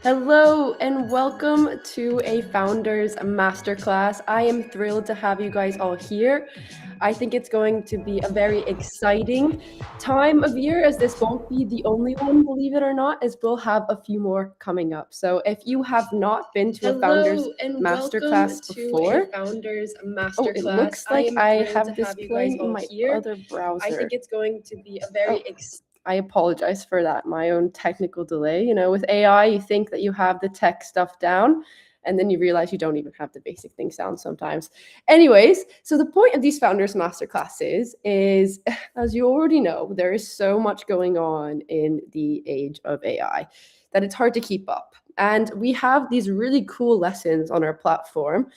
Hello and welcome to a Founders Masterclass. I am thrilled to have you guys all here. I think it's going to be a very exciting time of year, as this won't be the only one, believe it or not, as we'll have a few more coming up. So if you have not been to a Founders Hello and welcome Masterclass to a before, Founders oh, it Masterclass. looks I like am I thrilled have to this have you guys playing in all my here. other I think browser. it's going to be a Oh, very I apologize for that, my own technical delay. With AI, you think that you have the tech stuff down, and then you realize you don't even have the basic things down sometimes. Anyways, so the point of these Founders Masterclasses is, as you already know, there is so much going on in the age of AI that it's hard to keep up. And we have these really cool lessons on our platform,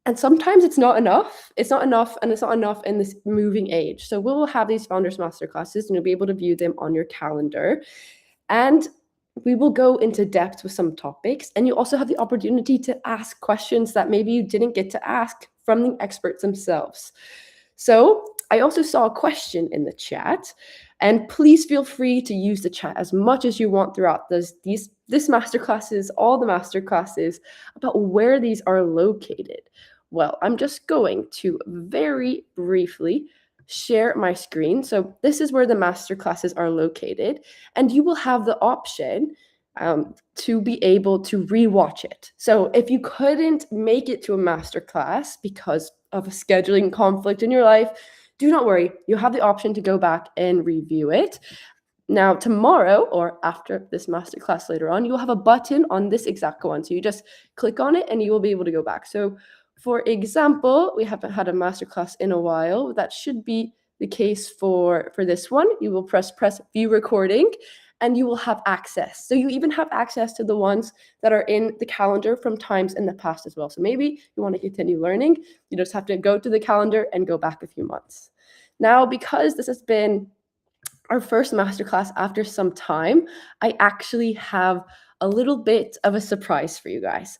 and sometimes it's not enough. It's not enough, and it's not enough in this moving age. So we'll have these Founders Masterclasses, and you'll be able to view them on your calendar. And we will go into depth with some topics. And you also have the opportunity to ask questions that maybe you didn't get to ask from the experts themselves. So I also saw a question in the chat, and please feel free to use the chat as much as you want throughout this masterclasses, all the masterclasses, about where these are located. Well, I'm just going to very briefly share my screen. So this is where the masterclasses are located, and you will have the option to be able to rewatch it. So if you couldn't make it to a masterclass because of a scheduling conflict in your life, do not worry. You have the option to go back and review it. Now, tomorrow or after this masterclass later on, you'll have a button on this exact one. So you just click on it and you will be able to go back. So, for example, we haven't had a masterclass in a while. That should be the case for this one. You will press view recording and you will have access. So you even have access to the ones that are in the calendar from times in the past as well. So maybe you want to continue learning, you just have to go to the calendar and go back a few months. Now, because this has been our first masterclass after some time, I actually have a little bit of a surprise for you guys.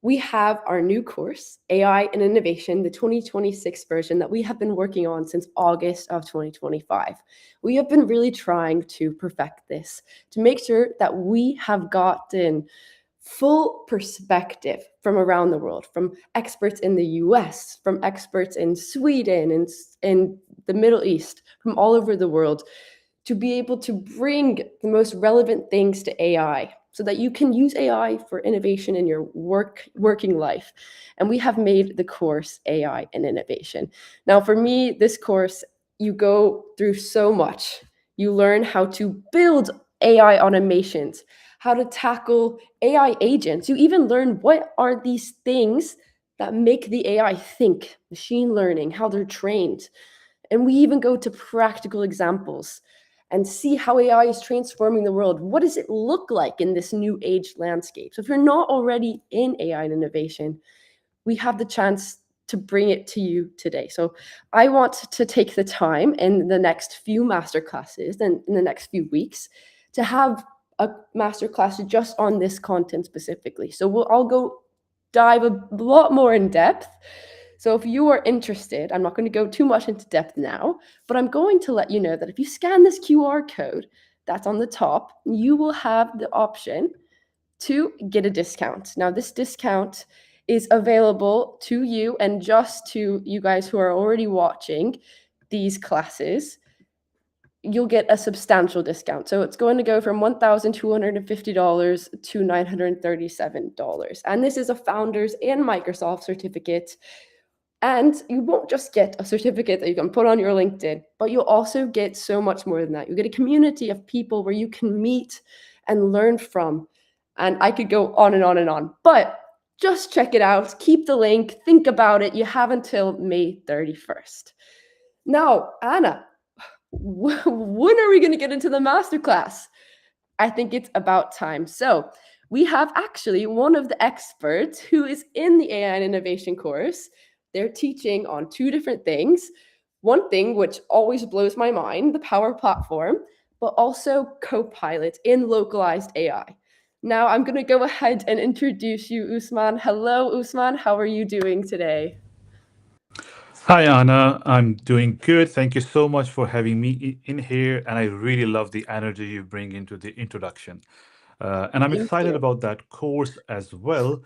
We have our new course, AI and Innovation, the 2026 version that we have been working on since August of 2025. We have been really trying to perfect this to make sure that we have gotten full perspective from around the world, from experts in the US, from experts in Sweden and in the Middle East, from all over the world, to be able to bring the most relevant things to AI so that you can use AI for innovation in your working life. And we have made the course AI and Innovation. Now, for me, this course, you go through so much. You learn how to build AI automations, how to tackle AI agents. You even learn what are these things that make the AI think, machine learning, how they're trained. And we even go to practical examples and see how AI is transforming the world. What does it look like in this new age landscape? So if you're not already in AI and innovation, we have the chance to bring it to you today. So I want to take the time in the next few masterclasses and in the next few weeks to have a masterclass just on this content specifically. So I'll go dive a lot more in depth. So if you are interested, I'm not going to go too much into depth now, but I'm going to let you know that if you scan this QR code that's on the top, you will have the option to get a discount. Now, this discount is available to you and just to you guys who are already watching these classes. You'll get a substantial discount. So it's going to go from $1,250 to $937. And this is a Founders and Microsoft certificate. And you won't just get a certificate that you can put on your LinkedIn, but you'll also get so much more than that. You get a community of people where you can meet and learn from. And I could go on and on and on, but just check it out. Keep the link. Think about it. You have until May 31st. Now, Anna, when are we going to get into the masterclass? I think it's about time. So we have actually one of the experts who is in the AI and Innovation course. They're teaching on two different things. One thing which always blows my mind, the Power Platform, but also Copilot in localized AI. Now I'm going to go ahead and introduce you, Usman. Hello, Usman. How are you doing today? Hi, Anna. I'm doing good. Thank you so much for having me in here. And I really love the energy you bring into the introduction. And I'm Thank excited you. about that course as well.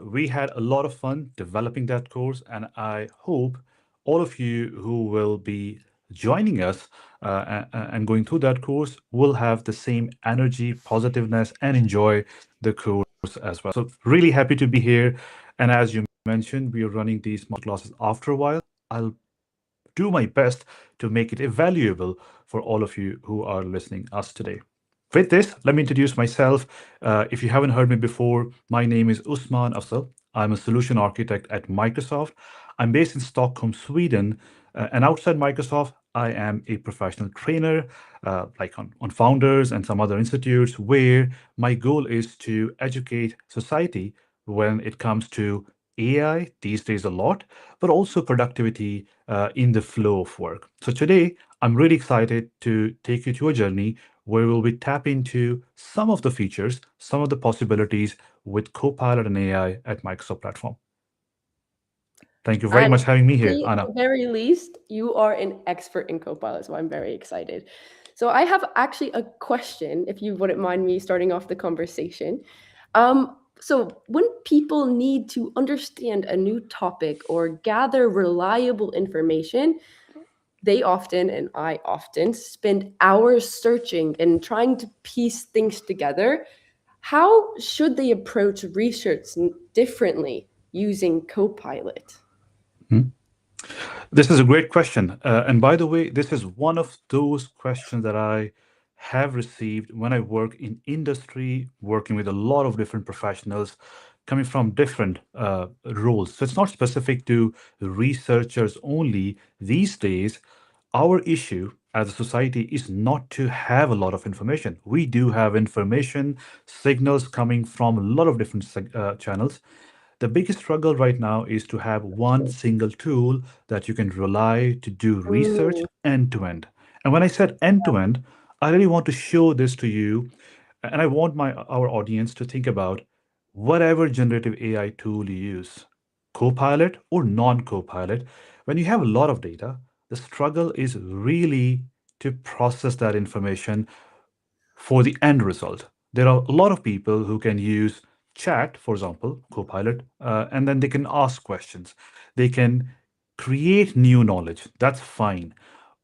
We had a lot of fun developing that course, and I hope all of you who will be joining us and going through that course will have the same energy, positiveness, and enjoy the course as well. So, really happy to be here. And as you mentioned, we are running these masterclasses after a while. I'll do my best to make it valuable for all of you who are listening us today. With this, let me introduce myself. If you haven't heard me before, my name is Usman Afzal. I'm a solution architect at Microsoft. I'm based in Stockholm, Sweden. And outside Microsoft, I am a professional trainer, like on Founders and some other institutes, where my goal is to educate society when it comes to AI these days a lot, but also productivity in the flow of work. So today, I'm really excited to take you to a journey where we'll be tap into some of the features, some of the possibilities with Copilot and AI at Microsoft Platform. Thank you very And much for having me here, honestly, at Anna. the very least, you are an expert in Copilot, so I'm very excited. So I have actually a question, if you wouldn't mind me starting off the conversation. So when people need to understand a new topic or gather reliable information, they often, and I often, spend hours searching and trying to piece things together. How should they approach research differently using Copilot? Hmm? This is a great question. And by the way, this is one of those questions that I have received when I work in industry, working with a lot of different professionals coming from different roles. So it's not specific to researchers only. These days, our issue as a society is not to have a lot of information. We do have information, signals coming from a lot of different channels. The biggest struggle right now is to have one single tool that you can rely to do research Mm, end to end. And when I said end to end, I really want to show this to you, and I want my our audience to think about whatever generative AI tool you use, Copilot or non-Copilot. When you have a lot of data, the struggle is really to process that information for the end result. There are a lot of people who can use chat, for example, Copilot, and then they can ask questions. They can create new knowledge. That's fine.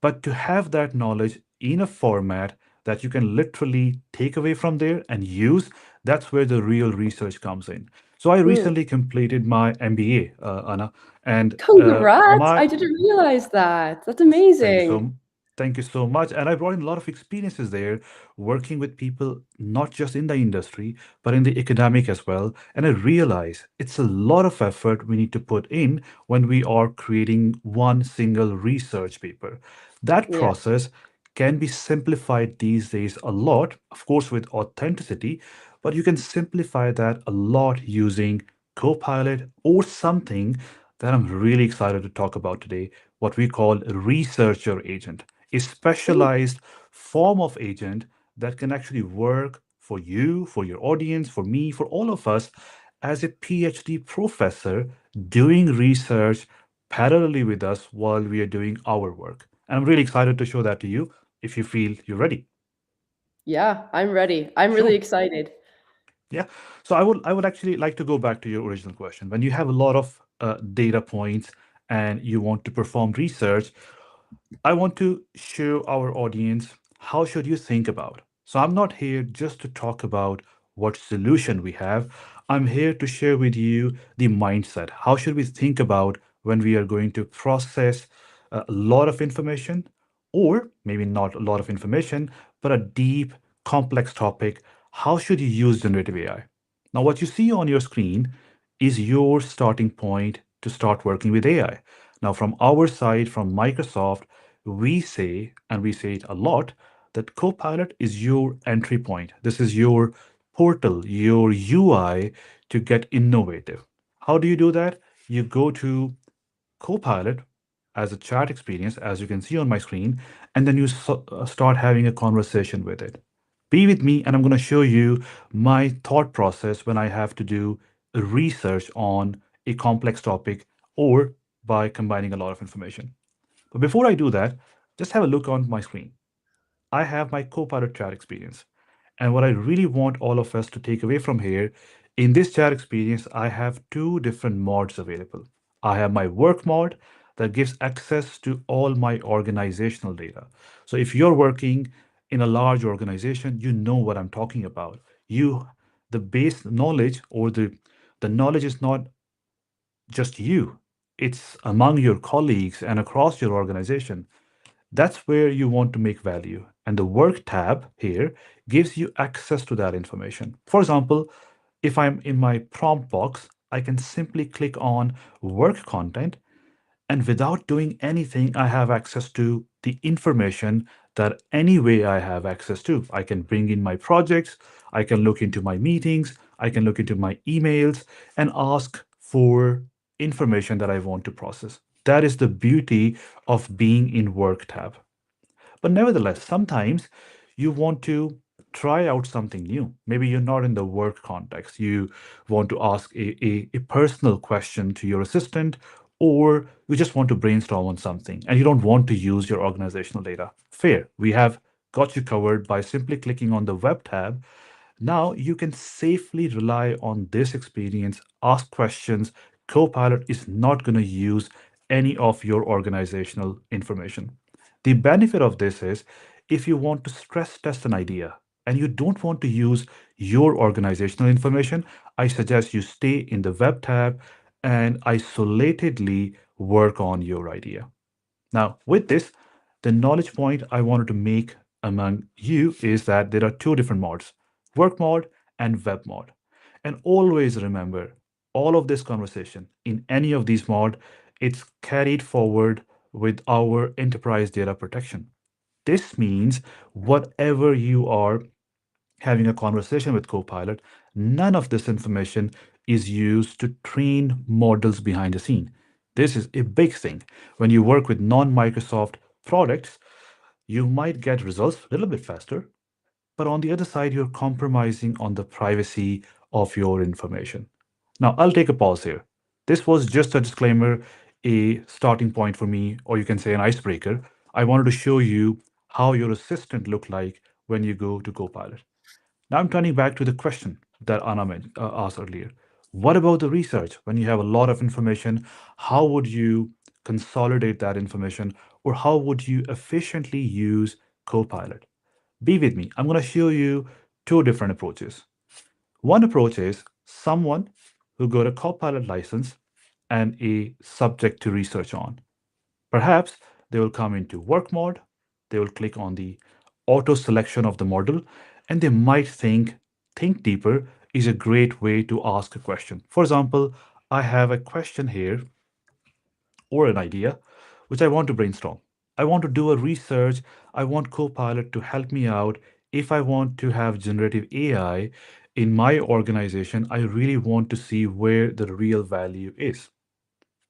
But to have that knowledge in a format that you can literally take away from there and use, that's where the real research comes in. So I mm. recently completed my MBA, Anna, and Congrats! my I didn't realize that. That's thank you amazing. so thank you so much. And I brought in a lot of experiences there, working with people not just in the industry, but in the academic as well. And I realize it's a lot of effort we need to put in when we are creating one single research paper. That Yeah. process can be simplified these days a lot, of course, with authenticity, but you can simplify that a lot using Copilot or something that I'm really excited to talk about today, what we call a researcher agent, a Ooh, specialized form of agent that can actually work for you, for your audience, for me, for all of us as a PhD professor doing research parallelly with us while we are doing our work. And I'm really excited to show that to you if you feel you're ready. yeah, I'm ready. I'm really Sure. excited. Yeah. So I would actually like to go back to your original question. When you have a lot of data points and you want to perform research, I want to show our audience how should you think about. So I'm not here just to talk about what solution we have. I'm here to share with you the mindset. How should we think about when we are going to process a lot of information, or maybe not a lot of information, but a deep, complex topic? How should you use generative AI? Now, what you see on your screen is your starting point to start working with AI. Now, from our side, from Microsoft, we say, and we say it a lot, that Copilot is your entry point. This is your portal, your UI to get innovative. How do you do that? You go to Copilot as a chat experience, as you can see on my screen, and then you start having a conversation with it. Be with me, and I'm going to show you my thought process when I have to do a research on a complex topic or by combining a lot of information. But before I do that, just have a look on my screen. I have my Copilot chat experience. And what I really want all of us to take away from here, in this chat experience, I have two different mods available. I have my work mod that gives access to all my organizational data. So if you're working in a large organization, you know what I'm talking about. You, the base knowledge or the knowledge is not just you, it's among your colleagues and across your organization. That's where you want to make value. And the work tab here gives you access to that information. For example, if I'm in my prompt box, I can simply click on work content, and without doing anything, I have access to the information that any way I have access to. I can bring in my projects, I can look into my meetings, I can look into my emails and ask for information that I want to process. That is the beauty of being in work tab. But nevertheless, sometimes you want to try out something new. Maybe you're not in the work context. You want to ask a personal question to your assistant, or you just want to brainstorm on something and you don't want to use your organizational data. Fair. We have got you covered by simply clicking on the web tab. Now you can safely rely on this experience, ask questions. Copilot is not going to use any of your organizational information. The benefit of this is if you want to stress test an idea and you don't want to use your organizational information, I suggest you stay in the web tab and isolatedly work on your idea. Now, with this, the knowledge point I wanted to make among you is that there are two different mods, work mode and web mode. And always remember, all of this conversation in any of these mod, it's carried forward with our enterprise data protection. This means whatever you are having a conversation with Copilot, none of this information is used to train models behind the scene. This is a big thing. When you work with non Microsoft products, you might get results a little bit faster, but on the other side, you're compromising on the privacy of your information. Now, I'll take a pause here. This was just a disclaimer, a starting point for me, or you can say an icebreaker. I wanted to show you how your assistant look like when you go to Copilot. Now I'm turning back to the question that asked earlier. What about the research? When you have a lot of information, how would you consolidate that information or how would you efficiently use Copilot? Be with me. I'm going to show you two different approaches. One approach is someone who got a Copilot license and a subject to research on. Perhaps they will come into work mode, they will click on the auto selection of the model, and they might think deeper is a great way to ask a question. For example, I have a question here or an idea which I want to brainstorm. I want to do a research. I want Copilot to help me out. If I want to have generative AI in my organization, I really want to see where the real value is.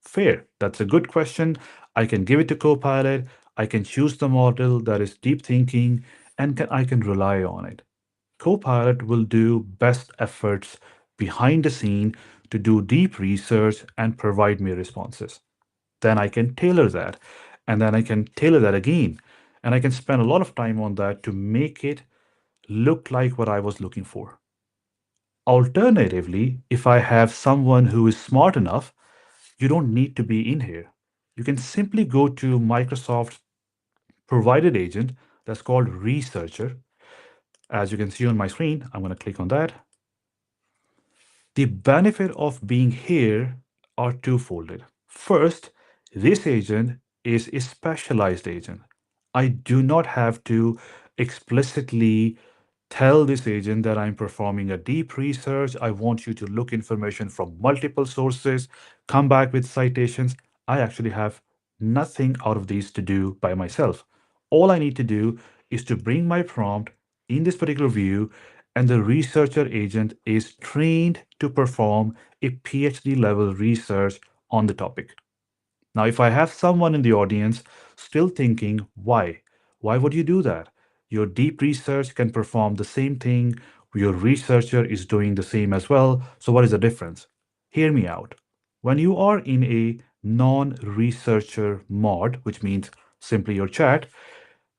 Fair. That's a good question. I can give it to Copilot. I can choose the model that is deep thinking and I can rely on it. Copilot will do best efforts behind the scene to do deep research and provide me responses. Then I can tailor that. And then I can tailor that again. And I can spend a lot of time on that to make it look like what I was looking for. Alternatively, if I have someone who is smart enough, you don't need to be in here. You can simply go to Microsoft provided agent that's called Researcher. As you can see on my screen, I'm going to click on that. The benefit of being here are twofold. First, this agent is a specialized agent. I do not have to explicitly tell this agent that I'm performing a deep research. I want you to look information from multiple sources, come back with citations. I actually have nothing out of these to do by myself. All I need to do is to bring my prompt in this particular view, and the researcher agent is trained to perform a PhD level research on the topic. Now, if I have someone in the audience still thinking, why? Why would you do that? Your deep research can perform the same thing. Your researcher is doing the same as well. So, what is the difference? Hear me out. When you are in a non researcher mode, which means simply your chat,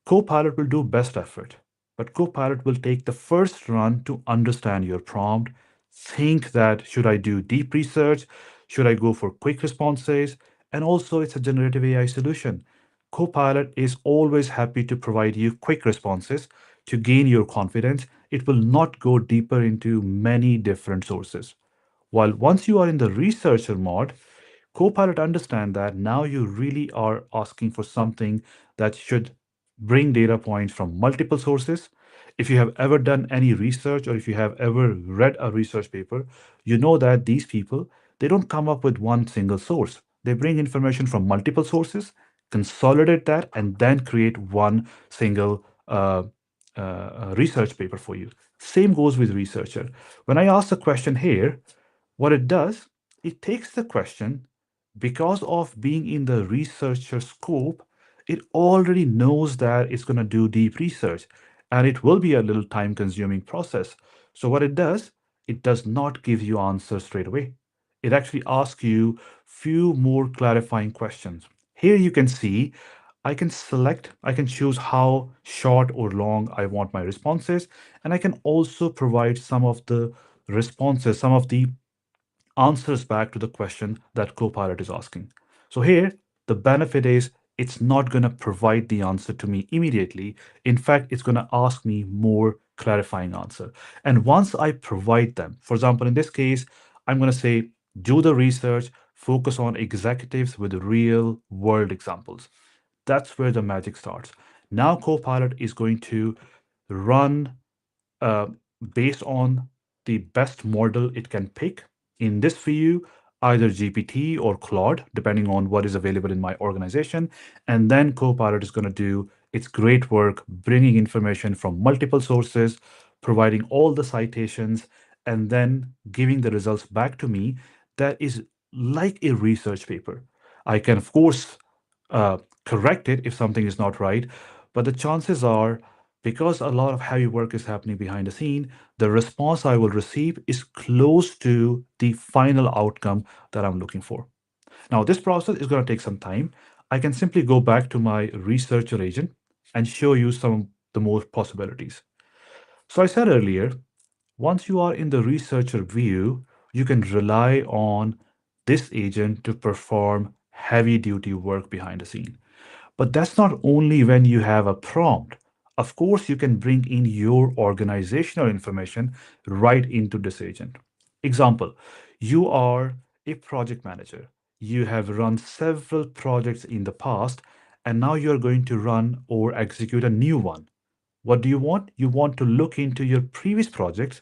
Copilot will do best effort. But Copilot will take the first run to understand your prompt, think that should I do deep research? Should I go for quick responses? And also, it's a generative AI solution. Copilot is always happy to provide you quick responses to gain your confidence. It will not go deeper into many different sources. While once you are in the researcher mode, Copilot understand that now you really are asking for something that should bring data points from multiple sources. If you have ever done any research or if you have ever read a research paper, you know that these people, they don't come up with one single source. They bring information from multiple sources, consolidate that, and then create one single research paper for you. Same goes with researcher. When I ask a question here, what it does, it takes the question, because of being in the researcher scope, it already knows that it's going to do deep research and it will be a little time consuming process. So, what it does not give you answers straight away. It actually asks you few more clarifying questions. Here you can see I can choose how short or long I want my responses, and I can also provide some of the responses, some of the answers back to the question that Copilot is asking. So here, the benefit is it's not going to provide the answer to me immediately. In fact, it's going to ask me more clarifying answer. And once I provide them, for example, in this case, I'm going to say, do the research, focus on executives with real world examples. That's where the magic starts. Now, Copilot is going to run uh, based on the best model it can pick. In this view, either GPT or Claude, depending on what is available in my organization. And then Copilot is going to do its great work, bringing information from multiple sources, providing all the citations, and then giving the results back to me that is like a research paper. I can, of course, uh, correct it if something is not right, but the chances are, because a lot of heavy work is happening behind the scene, the response I will receive is close to the final outcome that I'm looking for. Now, this process is going to take some time. I can simply go back to my researcher agent and show you some of the more possibilities. So, I said earlier, once you are in the researcher view, you can rely on this agent to perform heavy duty work behind the scene. But that's not only when you have a prompt. Of course, you can bring in your organizational information right into this agent. Example, you are a project manager. You have run several projects in the past, and now you're going to run or execute a new one. What do you want? You want to look into your previous projects,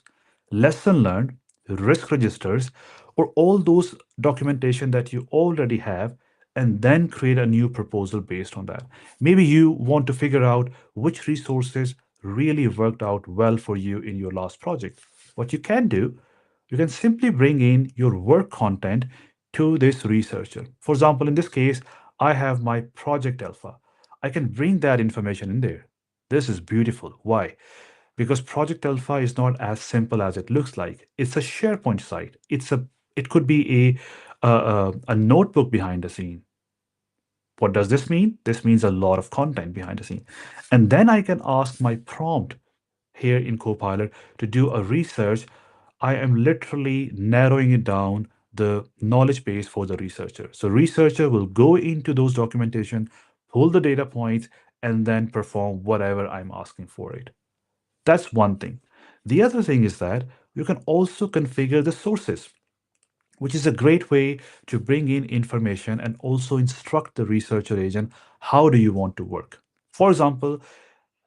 lesson learned, risk registers, or all those documentation that you already have, and then create a new proposal based on that. Maybe you want to figure out which resources really worked out well for you in your last project. What you can do, you can simply bring in your work content to this researcher. For example, in this case, I have my project alpha. I can bring that information in there. This is beautiful. Why? Because Project Alpha is not as simple as it looks like. It's a SharePoint site. It could be a notebook behind the scene. What does this mean? This means a lot of content behind the scene. And then I can ask my prompt here in Copilot to do a research. I am literally narrowing it down the knowledge base for the researcher. So researcher will go into those documentation, pull the data points, and then perform whatever I'm asking for it. That's one thing. The other thing is that you can also configure the sources, which is a great way to bring in information and also instruct the researcher agent how do you want to work. For example,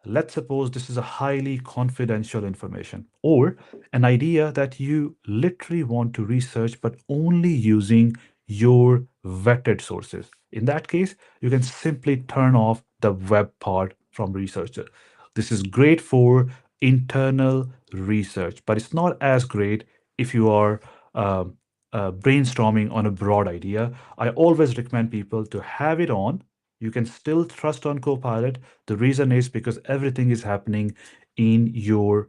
let's suppose this is a highly confidential information or an idea that you literally want to research, but only using your vetted sources. In that case, you can simply turn off the web part from researcher. This is great for internal research, but it's not as great if you are um, brainstorming on a broad idea. I always recommend people to have it on. You can still trust on Copilot. The reason is because everything is happening in your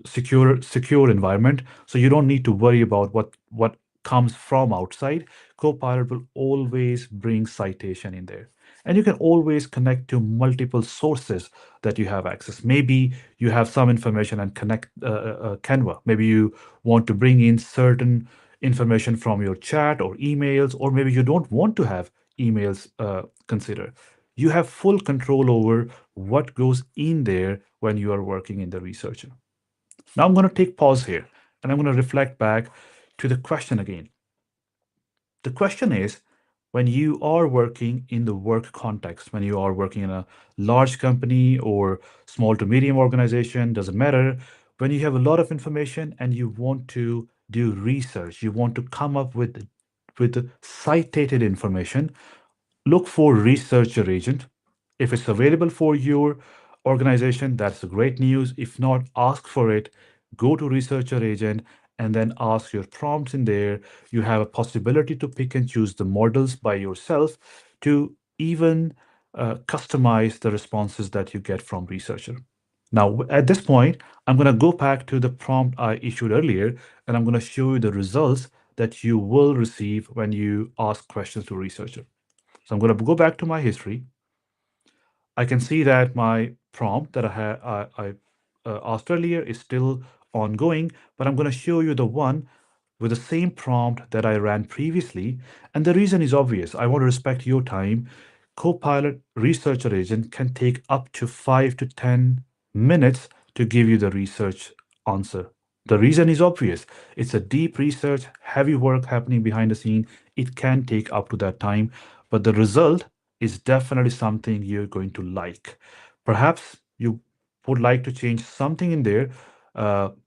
secure environment, so you don't need to worry about what comes from outside. Copilot will always bring citation in there. And you can always connect to multiple sources that you have access. Maybe you have some information and connect Canva. Maybe you want to bring in certain information from your chat or emails, or maybe you don't want to have emails considered. You have full control over what goes in there when you are working in the researcher. Now I'm going to take pause here and I'm going to reflect back to the question again. The question is, when you are working in the work context, when you are working in a large company or small to medium organization, doesn't matter, when you have a lot of information and you want to do research, you want to come up with cited information, look for researcher agent. If it's available for your organization, that's great news. If not, ask for it. Go to researcher agent and then ask your prompts in there. You have a possibility to pick and choose the models by yourself to even customize the responses that you get from researcher. Now, at this point, I'm going to go back to the prompt I issued earlier, and I'm going to show you the results that you will receive when you ask questions to researcher. So I'm going to go back to my history. I can see that my prompt that I asked earlier is still ongoing, but I'm going to show you the one with the same prompt that I ran previously. And the reason is obvious. I want to respect your time. Copilot Researcher Agent can take up to 5 to 10 minutes to give you the research answer. The reason is obvious. It's a deep research, heavy work happening behind the scene. It can take up to that time, but the result is definitely something you're going to like. Perhaps you would like to change something in there.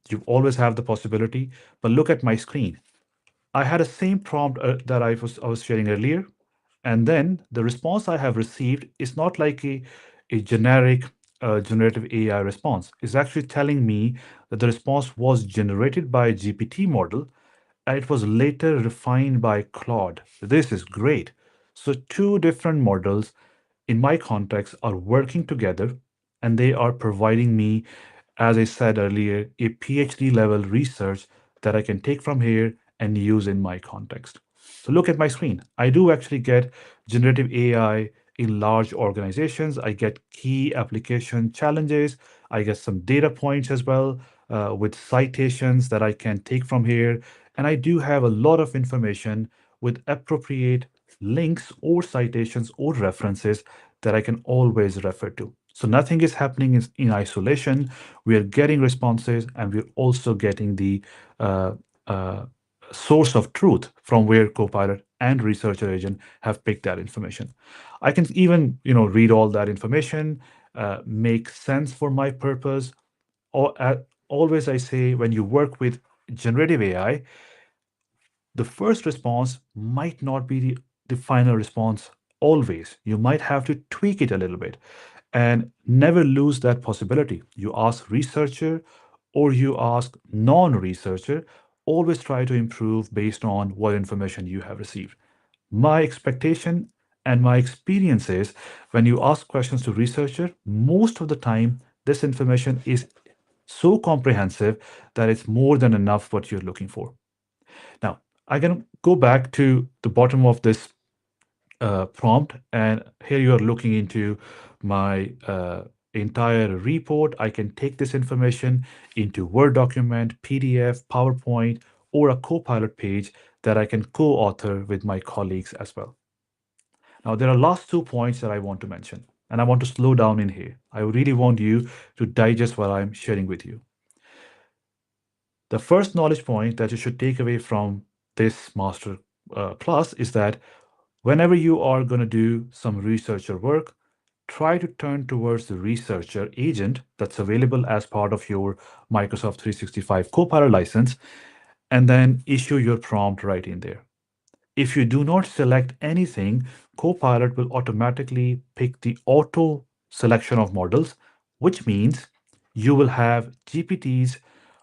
You always have the possibility, but look at my screen. I had a same prompt that I was sharing earlier, and then the response I have received is not like a generic generative AI response. It's actually telling me that the response was generated by a GPT model and it was later refined by Claude. This is great. So, two different models in my context are working together and they are providing me, as I said earlier, a PhD level research that I can take from here and use in my context. So look at my screen. I do actually get generative AI in large organizations. I get key application challenges. I get some data points as well with citations that I can take from here. And I do have a lot of information with appropriate links or citations or references that I can always refer to. So nothing is happening in isolation. We are getting responses and we're also getting the uh, uh, source of truth from where Copilot and Researcher Agent have picked that information. I can even read all that information, make sense for my purpose. Or always I say when you work with generative AI, the first response might not be the final response always. You might have to tweak it a little bit and never lose that possibility. You ask researcher or you ask non-researcher, always try to improve based on what information you have received. My expectation and my experience is when you ask questions to researcher, most of the time this information is so comprehensive that it's more than enough what you're looking for. Now, I can go back to the bottom of this prompt, and here you are looking into my entire report. I can take this information into Word document, PDF, PowerPoint, or a Copilot page that I can co-author with my colleagues as well. Now, there are last 2 points that I want to mention, and I want to slow down in here. I really want you to digest what I'm sharing with you. The first knowledge point that you should take away from this master class is that whenever you are going to do some researcher work, try to turn towards the researcher agent that's available as part of your Microsoft 365 Copilot license, and then issue your prompt right in there. If you do not select anything, Copilot will automatically pick the auto selection of models, which means you will have GPTs,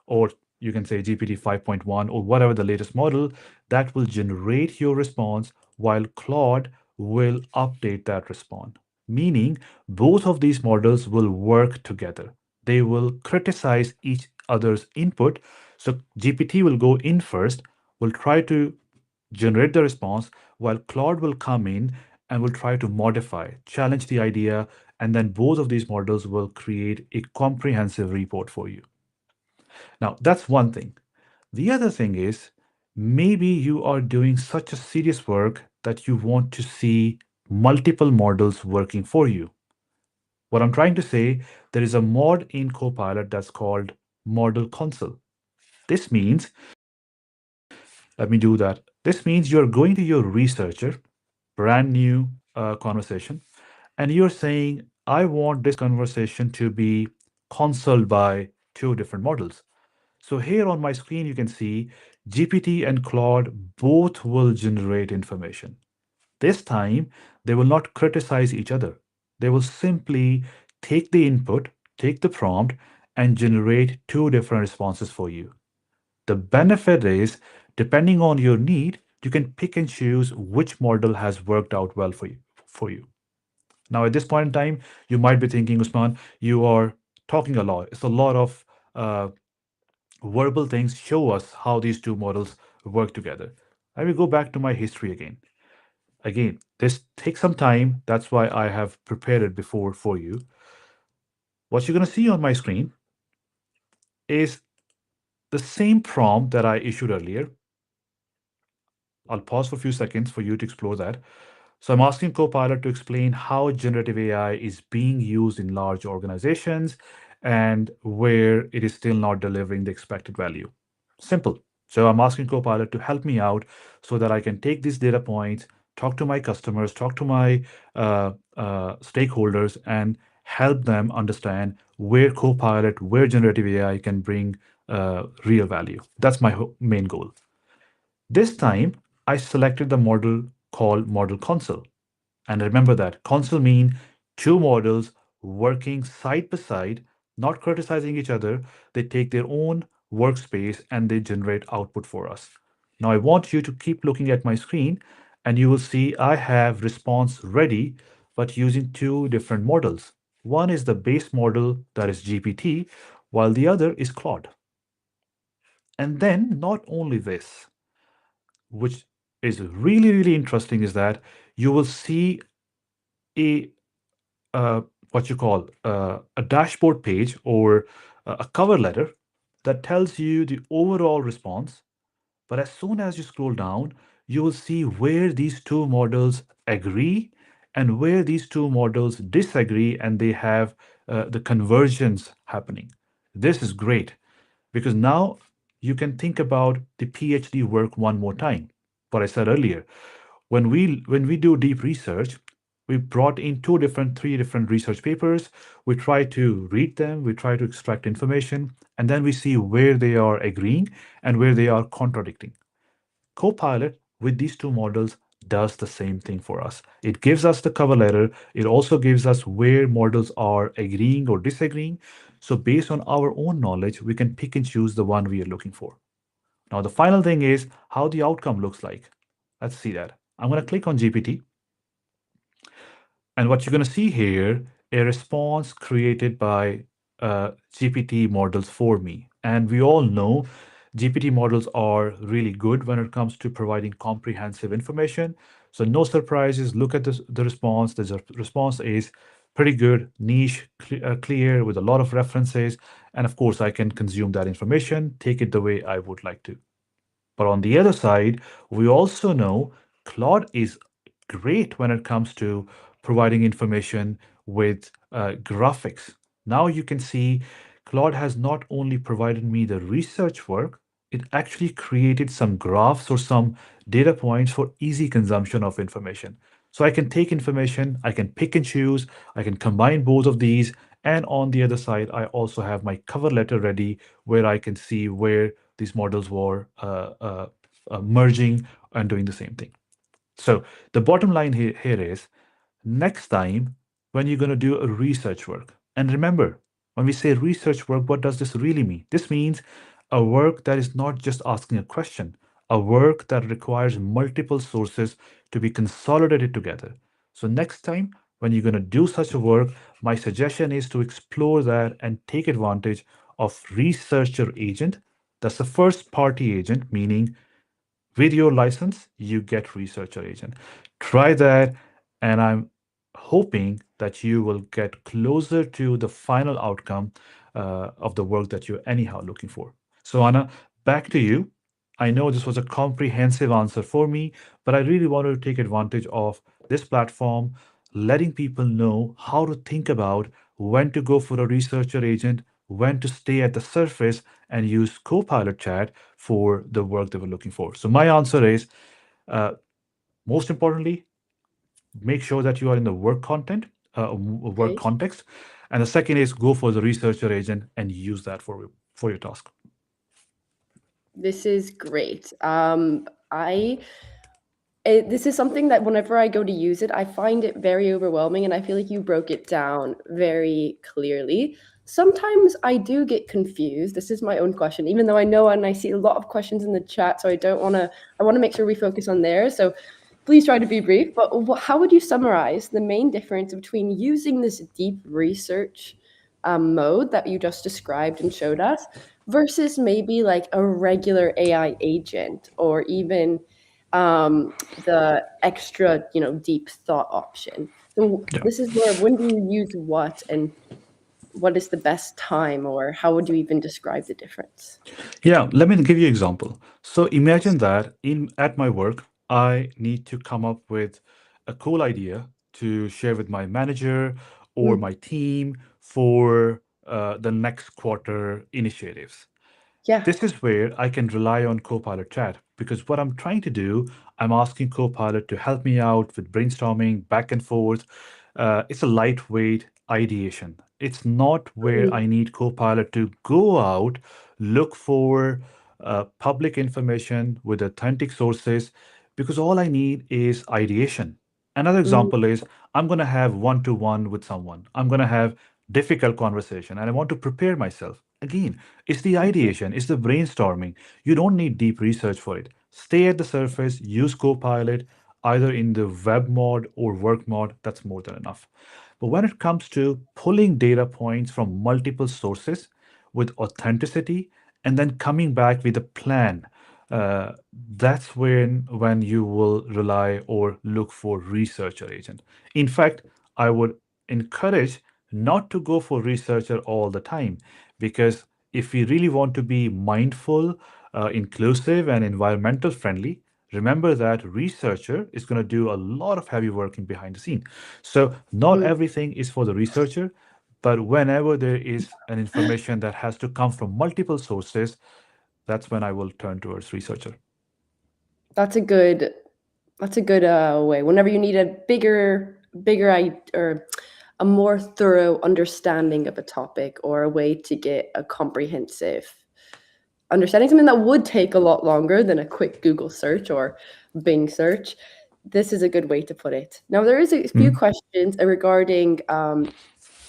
or you can say GPT 5.1 or whatever the latest model that will generate your response while Claude will update that response. Meaning both of these models will work together. They will criticize each other's input. So GPT will go in first, will try to generate the response while Claude will come in and will try to modify, challenge the idea, and then both of these models will create a comprehensive report for you. Now, that's one thing. The other thing is maybe you are doing such a serious work that you want to see multiple models working for you. What I'm trying to say, there is a mod in Copilot that's called Model Console. This means, let me do that. This means you're going to your researcher, brand new conversation, and you're saying, I want this conversation to be consoled by two different models. So here on my screen, you can see GPT and Claude both will generate information. This time, they will not criticize each other. They will simply take the input, take the prompt, and generate two different responses for you. The benefit is, depending on your need, you can pick and choose which model has worked out well for you. Now, at this point in time, you might be thinking, Usman, you are talking a lot. It's a lot of uh, verbal things. Show us how these two models work together. I will go back to my history again. Again, this takes some time. That's why I have prepared it before for you. What you're going to see on my screen is the same prompt that I issued earlier. I'll pause for a few seconds for you to explore that. So I'm asking Copilot to explain how generative AI is being used in large organizations and where it is still not delivering the expected value. Simple. So I'm asking Copilot to help me out so that I can take these data points, talk to my customers, talk to my stakeholders, and help them understand where Copilot, where generative AI can bring real value. That's my main goal. This time, I selected the model called Model Console. And remember that console mean two models working side by side, not criticizing each other. They take their own workspace and they generate output for us. Now I want you to keep looking at my screen and you will see I have response ready, but using two different models. One is the base model that is GPT, while the other is Claude. And then not only this, which is really, really interesting, is that you will see a what you call a dashboard page or a cover letter that tells you the overall response. But as soon as you scroll down, you will see where these two models agree and where these two models disagree, and they have the conversions happening. This is great because now you can think about the PhD work one more time. What I said earlier, when we do deep research, we brought in three different research papers. We try to read them, we try to extract information, and then we see where they are agreeing and where they are contradicting. Copilot with these two models does the same thing for us. It gives us the cover letter. It also gives us where models are agreeing or disagreeing. So based on our own knowledge, we can pick and choose the one we are looking for. Now, the final thing is how the outcome looks like. Let's see that. I'm going to click on GPT. And what you're going to see here, a response created by GPT models for me. And we all know GPT models are really good when it comes to providing comprehensive information. So no surprises. Look at this, the response. The response is pretty good, niche, clear, with a lot of references. And of course, I can consume that information, take it the way I would like to. But on the other side, we also know Claude is great when it comes to providing information with graphics. Now you can see Claude has not only provided me the research work, it actually created some graphs or some data points for easy consumption of information. So I can take information, I can pick and choose, I can combine both of these. And on the other side, I also have my cover letter ready where I can see where these models were merging and doing the same thing. So the bottom line here is next time when you're going to do a research work, and remember, when we say research work, what does this really mean? This means a work that is not just asking a question, a work that requires multiple sources to be consolidated together. So next time when you're going to do such a work, my suggestion is to explore that and take advantage of researcher agent. That's the first party agent, meaning with your license, you get researcher agent. Try that and I'm hoping that you will get closer to the final outcome of the work that you're anyhow looking for. So, Anna, back to you. I know this was a comprehensive answer for me, but I really wanted to take advantage of this platform, letting people know how to think about when to go for a researcher agent, when to stay at the surface and use Copilot chat for the work they were looking for. So, my answer is uh, most importantly, make sure that you are in the work content, work Great. context. And the second is go for the researcher agent and use that for your task. This is great. This is something that whenever I go to use it, I find it very overwhelming, and I feel like you broke it down very clearly. Sometimes I do get confused. This is my own question, even though I know and I see a lot of questions in the chat, so I want to make sure we focus on there. So please try to be brief, but how would you summarize the main difference between using this deep research mode that you just described and showed us versus maybe like a regular AI agent, or even the extra, deep thought option? So Yeah. this is where, when do you use what, and what is the best time, or how would you even describe the difference? Yeah, let me give you an example. So imagine that in at my work, I need to come up with a cool idea to share with my manager or Mm, my team for the next quarter initiatives. yeah. This is where I can rely on Copilot Chat because what I'm trying to do, I'm asking Copilot to help me out with brainstorming back and forth. It's a lightweight ideation. It's not where Mm, I need Copilot to go out, look for public information with authentic sources, because all I need is ideation. Another mm, example is I'm going to have one to one with someone. I'm going to have difficult conversation and I want to prepare myself. Again, it's the mhm, ideation, it's the brainstorming. You don't need deep research for it. Stay at the surface, use Copilot, either in the web mode or work mode. That's more than enough. But when it comes to pulling data points from multiple sources with authenticity and then coming back with a plan, that's when you will rely or look for researcher agent. In fact, I would encourage not to go for researcher all the time, because if we really want to be mindful, inclusive, and environmental friendly, remember that researcher is going to do a lot of heavy working behind the scene. So not mm. everything is for the researcher, but whenever there is an information that has to come from multiple sources, that's when I will turn towards researcher. That's a good way. Whenever you need a bigger or a more thorough understanding of a topic, or a way to get a comprehensive understanding, something that would take a lot longer than a quick Google search or Bing search. This is a good way to put it. Now, there is a few Mhm. questions regarding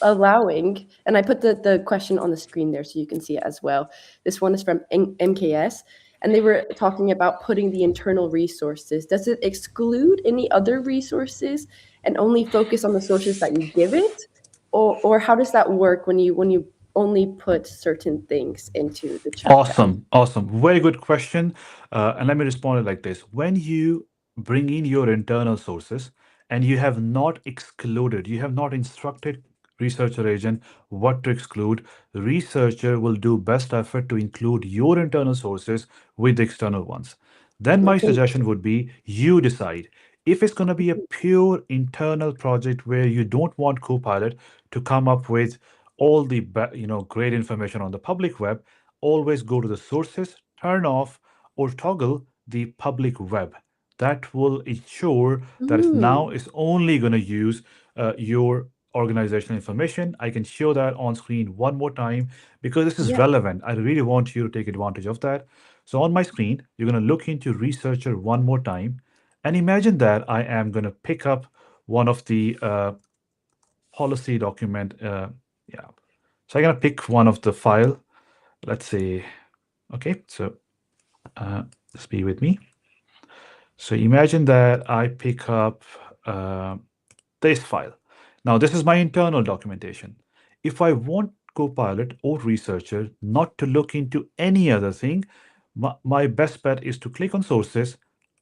allowing, and I put the question on the screen there so you can see it as well. This one is from MKS, and they were talking about putting the internal resources. Does it exclude any other resources and only focus on the sources that you give it? Or how does that work when you only put certain things into the chat down? Awesome, awesome. Very good question. And let me respond it like this. When you bring in your internal sources and you have not excluded, you have not instructed researcher agent what to exclude, researcher will do best effort to include your internal sources with the external ones. Then my That's suggestion interesting. would be you decide. If it's going to be a pure internal project where you don't want Copilot to come up with all the great information on the public web, always go to the sources, turn off or toggle the public web. That will ensure that it's now Mm, is only going to use your organizational information. I can show that on screen one more time because this is yeah. relevant. I really want you to take advantage of that. So on my screen, you're going to look into researcher one more time and imagine that I am going to pick up one of the policy document. Yeah. So I'm going to pick one of the file. Let's say, okay, so just be with me. So imagine that I pick up uh, this file. Now, this is my internal documentation. If I want Copilot or Researcher not to look into any other thing, my best bet is to click on sources,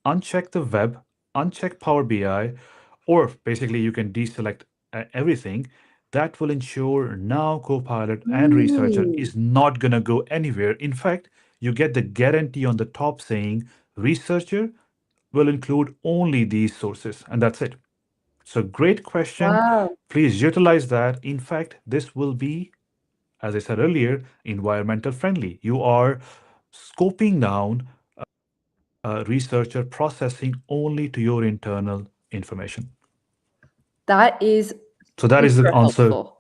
uncheck the web, uncheck Power BI, or basically you can deselect everything. That will ensure now Copilot and Researcher Mm, is not going to go anywhere. In fact, you get the guarantee on the top saying Researcher will include only these sources, and that's it. So, great question. wow. Please utilize that. In fact, this will be, as I said earlier, environmental friendly. You are scoping down researcher processing only to your internal information. That is So that is the super answer. helpful.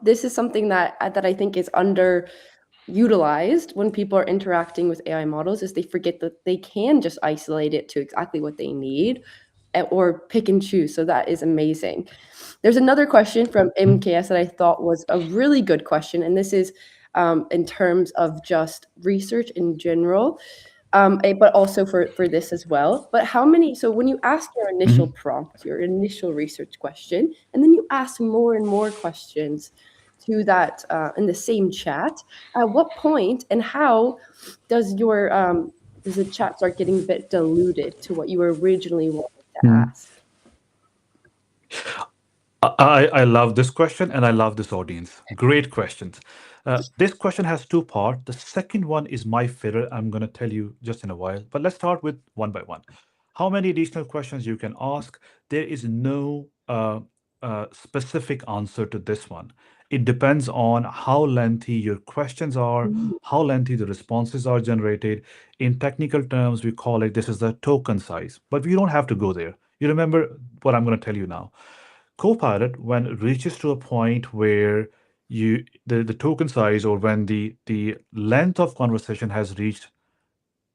This is something that I think is underutilized when people are interacting with AI models is they forget that they can just isolate it to exactly what they need or pick and choose. So that is amazing. There's another question from MKS that I thought was a really good question, and this is in terms of just research in general. But also for this as well. But how many? So when you ask your initial Mhm. prompt, your initial research question, and then you ask more and more questions to that in the same chat, at what point and how does your does the chat start getting a bit diluted to what you originally wanted to Mhm. ask? I love this question and I love this audience. Great questions. This question has two parts. The second one is my favorite. I'm going to tell you just in a while, but let's start with one by one. How many additional questions you can ask? There is no specific answer to this one. It depends on how lengthy your questions are, Mm, how lengthy the responses are generated. In technical terms, we call it this is the token size, but we don't have to go there. You remember what I'm going to tell you now. Copilot, when it reaches to a point where the token size or when the length of conversation has reached,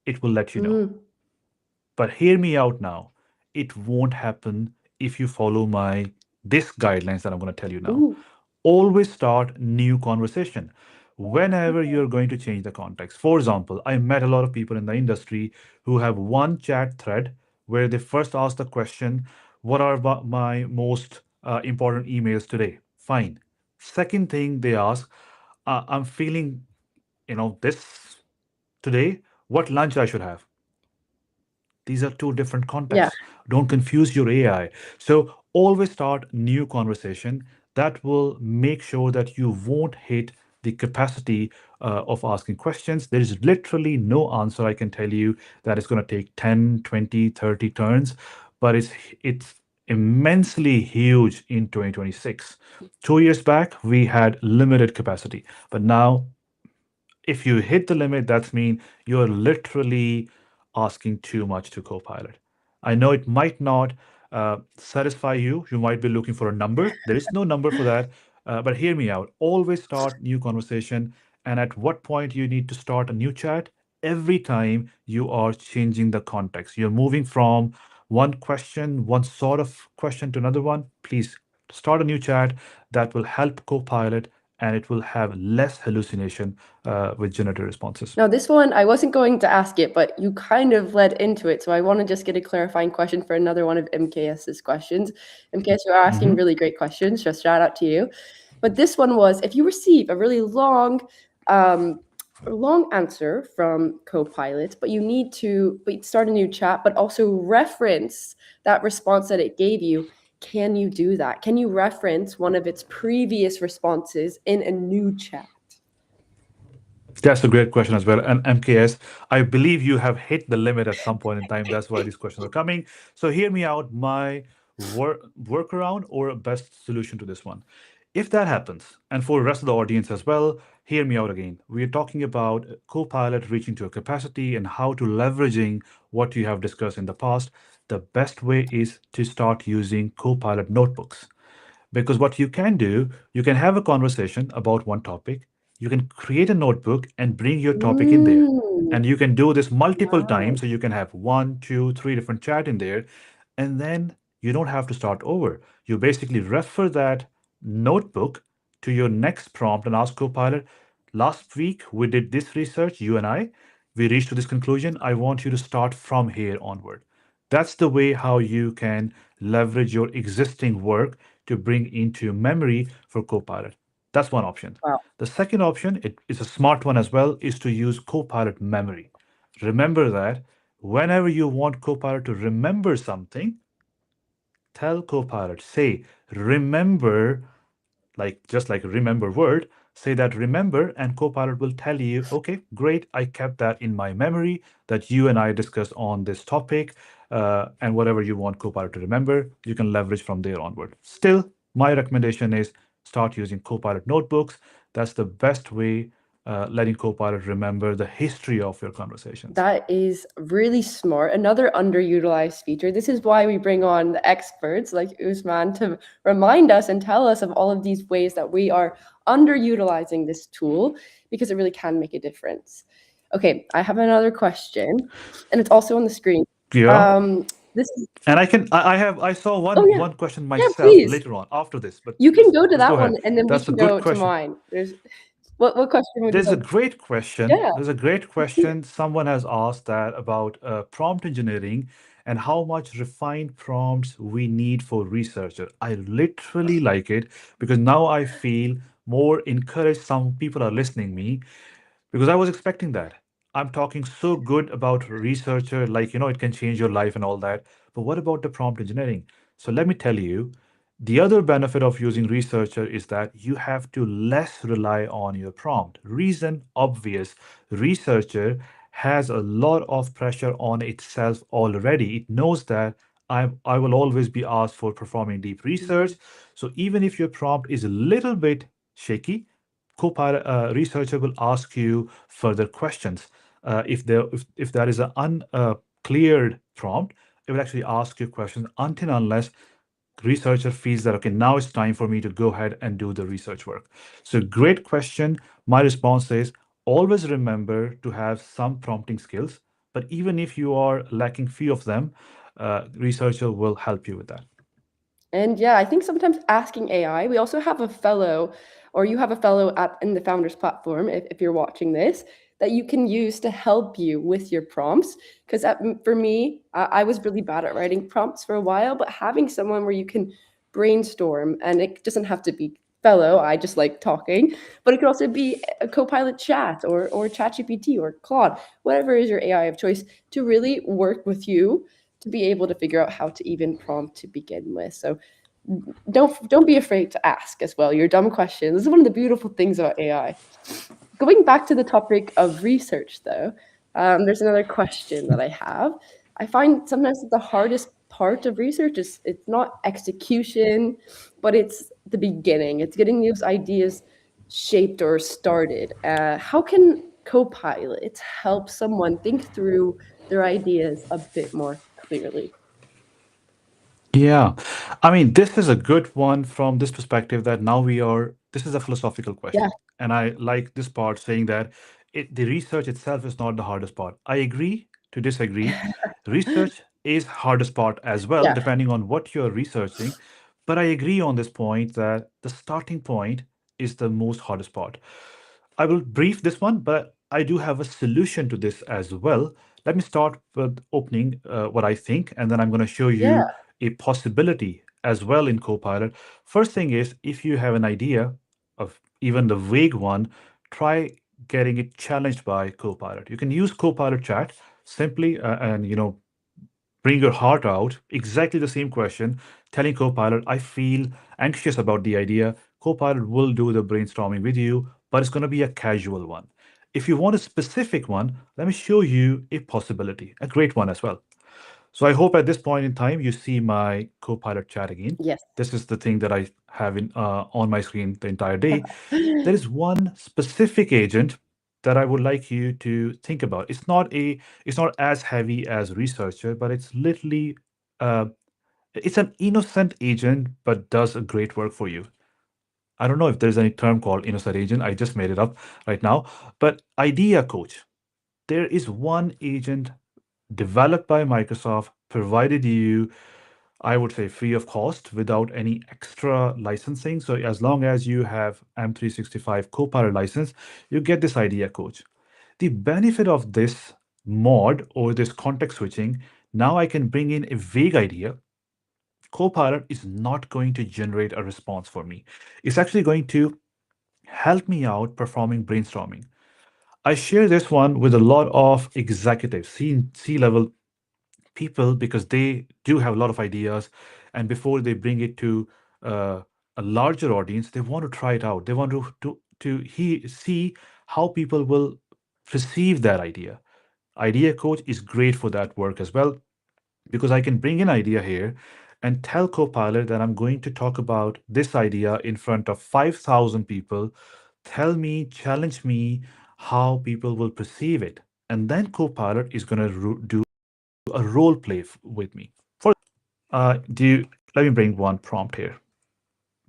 it will let you know. mm, But hear me out now. It won't happen if you follow my this guidelines that I'm going to tell you now. ooh, Always start new conversation whenever you're going to change the context. For example, I met a lot of people in the industry who have one chat thread where they first ask the question, what are my most important emails today? Fine. Second thing they ask, I'm feeling, this today, what lunch I should have. These are two different yeah. contexts. Don't confuse your AI. So always start new conversation that will make sure that you won't hit the capacity of asking questions. There is literally no answer I can tell you that is going to take 10, 20, 30 turns, but it's immensely huge in 2026. 2 years back, we had limited capacity, but now if you hit the limit, that's mean you're literally asking too much to Copilot. I know it might not satisfy you. You might be looking for a number. There is no number for that. But hear me out. Always start new conversation. And at what point you need to start a new chat? Every time you are changing the context. You're moving from one question, one sort of question to another one. Please start a new chat that will help Copilot and it will have less hallucination with generative responses. Now, this one, I wasn't going to ask it, but you kind of led into it. So I want to just get a clarifying question for another one of MKS's questions. MKS, you're asking Mhm. really great questions. Just shout out to you. But this one was, if you receive a really um, long answer from Copilot, but but start a new chat, but also reference that response that it gave you. Can you do that? Can you reference one of its previous responses in a new chat? That's a great question as well. And MKS, I believe you have hit the limit at some point in time. That's why these questions are coming. So hear me out. My workaround or a best solution to this one. If that happens, and for the rest of the audience as well, hear me out again. We're talking about Copilot reaching to a capacity and how to leveraging what you have discussed in the past. The best way is to start using Copilot notebooks. Because what you can do, you can have a conversation about one topic, you can create a notebook and bring your topic in there. Mm, And you can do this multiple wow. times. So you can have one, two, three different chat in there. And then you don't have to start over. You basically refer that notebook to your next prompt and ask Copilot, last week we did this research, you and I, we reached to this conclusion. I want you to start from here onward. That's the way how you can leverage your existing work to bring into memory for Copilot. That's one option. Wow. The second option, it is a smart one as well, is to use Copilot memory. Remember that whenever you want Copilot to remember something, tell Copilot, say, remember, like just like remember word, say that remember, and Copilot will tell you, okay, great, I kept that in my memory that you and I discussed on this topic. And whatever you want Copilot to remember, you can leverage from there onward. Still, my recommendation is start using Copilot notebooks. That's the best way, letting Copilot remember the history of your conversations. That is really smart. Another underutilized feature. This is why we bring on the experts like Usman to remind us and tell us of all of these ways that we are underutilizing this tool, because it really can make a difference. Okay, I have another question, and it's also on the screen. Yeah. This is, And I saw oh yeah, one question yeah, myself please. later on after this, but You can go to let's go that one, ahead. and then we That's a can good go to question. mine. There's what question would you There's a like? great question. Yeah, There's a great question. Someone has asked that about prompt engineering and how much refined prompts we need for researcher. I literally like it because now I feel more encouraged. Some people are listening me because I was expecting that. I'm talking so good about researcher, like, it can change your life and all that. But what about the prompt engineering? So let me tell you, the other benefit of using researcher is that you have to less rely on your prompt. Reason obvious. Researcher has a lot of pressure on itself already. It knows that I will always be asked for performing deep research. So even if your prompt is a little bit shaky, Copilot researcher will ask you further questions. If there is an uncleared prompt, it will actually ask you questions until unless researcher feels that okay, now it's time for me to go ahead and do the research work. So great question. My response is always remember to have some prompting skills, but even if you are lacking few of them, researcher will help you with that. and yeah, I think sometimes asking AI, we also have a fellow, or you have a fellow at in the Founders platform, if you're watching this, that you can use to help you with your prompts. Because for me, I was really bad at writing prompts for a while, but having someone where you can brainstorm, and it doesn't have to be fellow, I just like talking, but it could also be a Copilot chat or ChatGPT or Claude, whatever is your AI of choice, to really work with you to be able to figure out how to even prompt to begin with. So don't be afraid to ask as well your dumb questions. This is one of the beautiful things about AI. Going back to the topic of research, though, there's another question that I have. I find sometimes that the hardest part of research is it's not execution, but it's the beginning. It's getting those ideas shaped or started. How can Copilot help someone think through their ideas a bit more clearly? Yeah. I mean, this is a good one from this perspective that now this is a philosophical Yeah. question. And I like this part saying that the research itself is not the hardest part. I agree to disagree. Research is hardest part as well, Yeah. depending on what you're researching. But I agree on this point that the starting point is the most hardest part. I will brief this one, but I do have a solution to this as well. Let me start with opening what I think, and then I'm going to show Yeah. you a possibility as well in Copilot. First thing is, if you have an idea of even the vague one, try getting it challenged by Copilot. You can use Copilot chat simply and bring your heart out. Exactly the same question, telling Copilot, I feel anxious about the idea. Copilot will do the brainstorming with you, but it's going to be a casual one. If you want a specific one, let me show you a possibility, a great one as well. So I hope at this point in time you see my Copilot chat again. Yes. This is the thing that I have on my screen the entire day. There is one specific agent that I would like you to think about. It's not as heavy as researcher, but it's literally uh, it's an innocent agent, but does a great work for you. I don't know if there's any term called innocent agent. I just made it up right now. But idea coach. There is one agent developed by Microsoft, provided you, I would say, free of cost without any extra licensing. So as long as you have M365 Copilot license, you get this idea coach. The benefit of this mod or this context switching, now I can bring in a vague idea. Copilot is not going to generate a response for me. It's actually going to help me out performing brainstorming. I share this one with a lot of executives, C level people, because they do have a lot of ideas, and before they bring it to uh, a larger audience, they want to try it out. They want to see how people will perceive that idea. Idea coach is great for that work as well, because I can bring an idea here and tell Copilot that I'm going to talk about this idea in front of 5,000 people. Tell me, challenge me how people will perceive it. And then Copilot is going to do a role play with me. Let me bring one prompt here.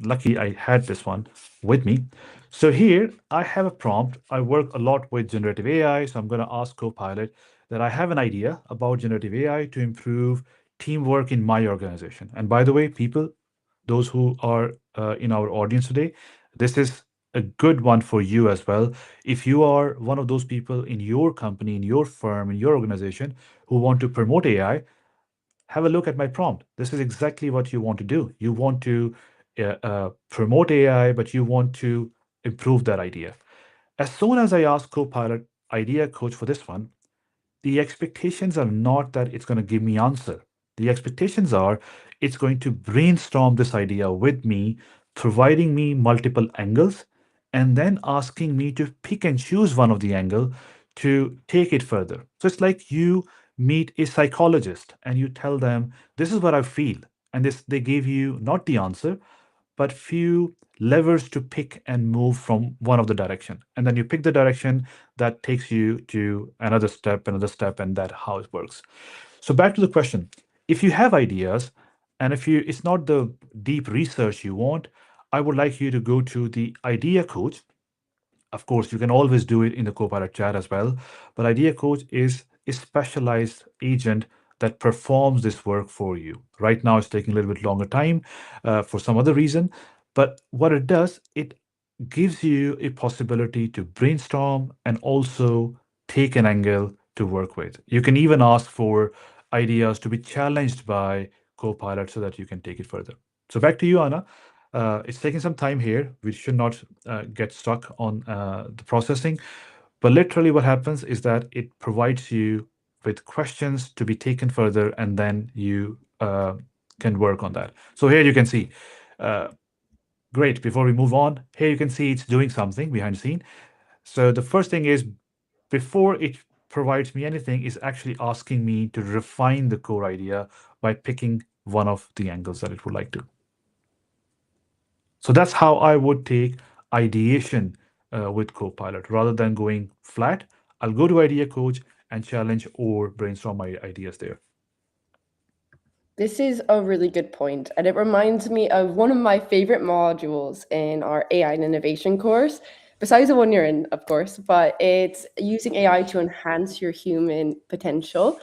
Lucky I had this one with me. So here I have a prompt. I work a lot with generative AI, so I'm going to ask Copilot that I have an idea about generative AI to improve teamwork in my organization. And by the way, people, those who are in our audience today, this is a good one for you as well. If you are one of those people in your company, in your firm, in your organization who want to promote AI, have a look at my prompt. This is exactly what you want to do. You want to promote AI, but you want to improve that idea. As soon as I ask Copilot Idea Coach for this one, the expectations are not that it's going to give me answer. The expectations are it's going to brainstorm this idea with me, providing me multiple angles, and then asking me to pick and choose one of the angle to take it further. So it's like you meet a psychologist and you tell them this is what I feel, and this they give you not the answer but few levers to pick and move from one of the direction, and then you pick the direction that takes you to another step, and that how it works. So back to the question: if you have ideas, and if you it's not the deep research you want, I would like you to go to the idea coach. Of course, you can always do it in the Copilot chat as well. But Idea Coach is a specialized agent that performs this work for you. Right now, it's taking a little bit longer time for some other reason. But what it does, it gives you a possibility to brainstorm and also take an angle to work with. You can even ask for ideas to be challenged by Copilot so that you can take it further. So back to you, Anna. It's taking some time here. We should not get stuck on the processing. But literally, what happens is that it provides you with questions to be taken further, and then you can work on that. So here you can see. Uh, Great. Before we move on, here you can see it's doing something behind the scene. So the first thing is, before it provides me anything, is actually asking me to refine the core idea by picking one of the angles that it would like to. So that's how I would take ideation with Copilot. Rather than going flat, I'll go to Idea Coach and challenge or brainstorm my ideas there. This is a really good point, and it reminds me of one of my favorite modules in our AI and innovation course, besides the one you're in, of course, but it's using AI to enhance your human potential.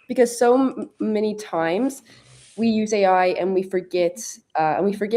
Because so many times we use AI and we forget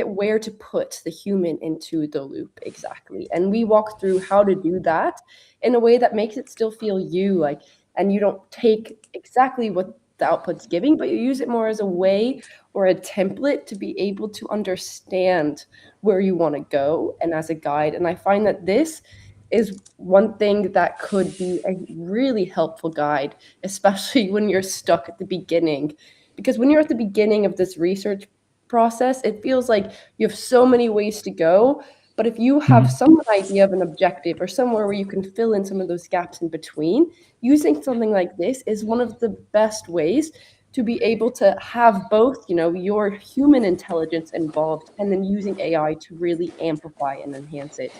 where to put the human into the loop exactly. And we walk through how to do that in a way that makes it still feel you, like, and you don't take exactly what the output's giving, but you use it more as a way or a template to be able to understand where you want to go and as a guide. And I find that this is one thing that could be a really helpful guide, especially when you're stuck at the beginning. Because when you're at the beginning of this research process, it feels like you have so many ways to go. But if you have Mhm. some idea of an objective or somewhere where you can fill in some of those gaps in between, using something like this is one of the best ways to be able to have both, your human intelligence involved and then using AI to really amplify and enhance it.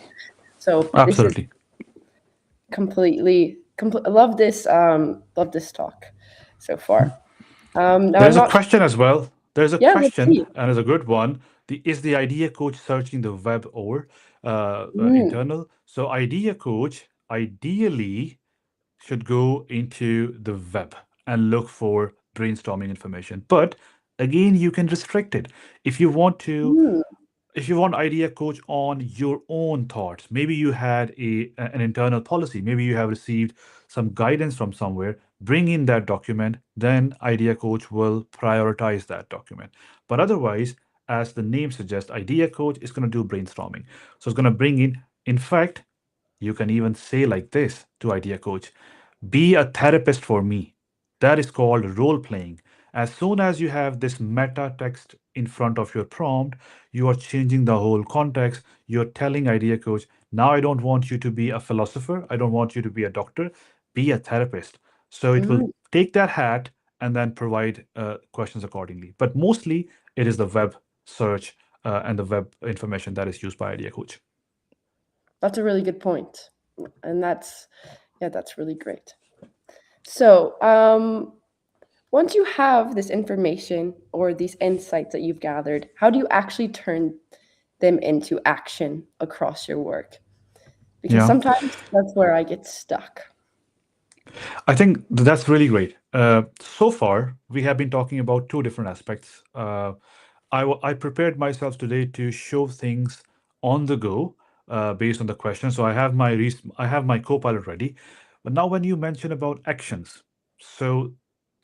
So this is Absolutely. I love this talk so far. Now I'm There's a not sure. question as well. There's a Yeah, let's question, see. and it's a good one. Is the Idea Coach searching the web or Mm, internal? So, Idea Coach ideally should go into the web and look for brainstorming information. But again, you can restrict it. If you want to mm, if you want idea coach on your own thoughts, maybe you had an internal policy, maybe you have received some guidance from somewhere, bring in that document, then idea coach will prioritize that document. But otherwise, as the name suggests, idea coach is going to do brainstorming. So it's going to bring in fact, you can even say like this to idea coach: be a therapist for me. That is called role playing. As soon as you have this meta text in front of your prompt, you are changing the whole context. You're telling Idea Coach, now I don't want you to be a philosopher. I don't want you to be a doctor. Be a therapist. So it will Mm, take that hat and then provide questions accordingly. But mostly it is the web search and the web information that is used by Idea Coach. that's a really good point. And that's really great. So, once you have this information or these insights that you've gathered, how do you actually turn them into action across your work? Because Yeah. sometimes that's where I get stuck. I think that's really great. So far, we have been talking about two different aspects. I prepared myself today to show things on the go based on the question. So I have my Copilot ready. But now, when you mention about actions, so